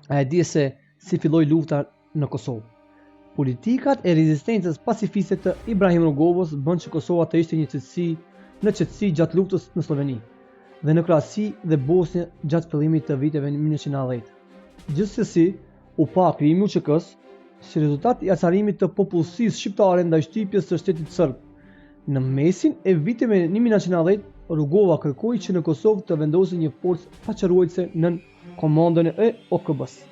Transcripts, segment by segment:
A e di se si filloi lufta në Kosovë? Politikat e rezistencës pacifiste të Ibrahim Rugovës bën që Kosova të ishte në qetësi gjatë luftës në Sloveni dhe në Kroaci dhe Bosnjë gjatë fillimit të viteve 1990. Gjithsesi, u pa krijimi i UÇK-s si rezultat i acarimit të popullsisë shqiptare ndaj shtypjes së shtetit serb. Në mesin e viteve 1990, Rugova kërkoi që në Kosovë të vendosej një forcë paqëruese nën komandën e OKB-s.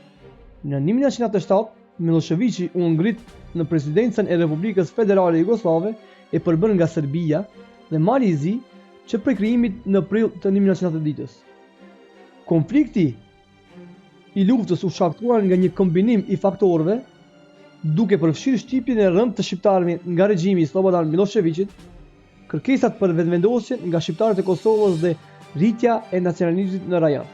Në 1997, Miloševići u ngrit në presidencën e Republikës Federale Jugoslave e përbën nga Serbia dhe mali i zi që prej krijimit në prill të 1990-s. Konflikti i luftës u shkaktuar nga një kombinim i faktorëve, duke përfshirë shtypjen e rëndë të shqiptarëve nga regjimi i Slobodan Miloševićit, kërkesat për vendosje nga shqiptarët e Kosovës dhe rritja e nacionalizmit në rajon.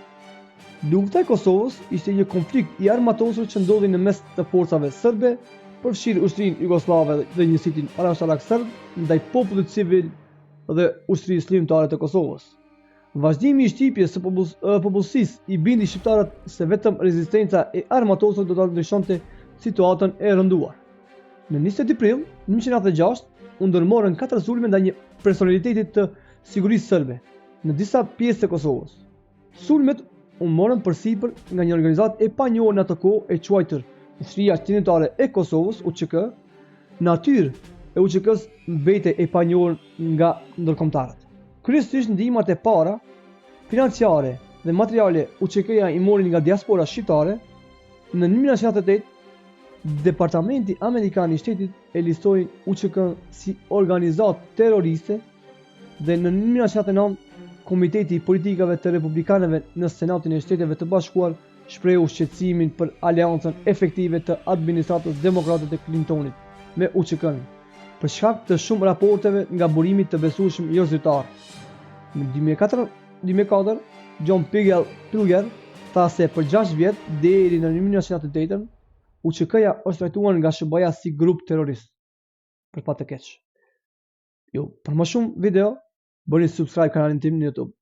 Lufta e Kosovës ishte një konflikt i armatosur që ndodhi në mes të forcave serbe, përfshirë ushtrinë jugoslave dhe njësitin arabisht serb ndaj popullit civil dhe ushtrisë lirëtare të Kosovës. Vazhdimi i shtypjes së popullsisë i bindi shqiptarët se vetëm rezistenca e armatosur do ta ndryshonte situatën e rënduar. Në 20 prill 1996 u ndërmorën 4 sulme ndaj një personaliteti të sigurisë serbe në disa pjesë të Kosovës. Sulmet u morën përsipër nga një organizatë e panjohur në atë kohë e quajtur Ushtria Qendrore e Kosovës (UÇK). Natyrë e UÇK-s mbetej e panjohur nga ndërkombëtarët. Kryesisht ndihmat e para, financiare dhe materiale UÇK-ja i morin nga diaspora shqiptare. Në 1998, Departamenti Amerikan i Shtetit e listoi UÇK-n si organizatë terroriste dhe në 1999 Komiteti i Politikave të Republikanëve në Senatin e Shteteve të Bashkuar shprehu shqetësimin për aleancën efektive të administratës demokrate të Clintonit me UÇK-n, për shkak të shumë raporteve nga burimit të besueshëm jo zyrtar. Në 2004, John Pilger tha se për 6 vjet deri në 1998 UÇK-ja është trajtuar nga SBA si grup terrorist. Për pa të keq. Për më shumë video, bëni subscribe kanalin tim në YouTube.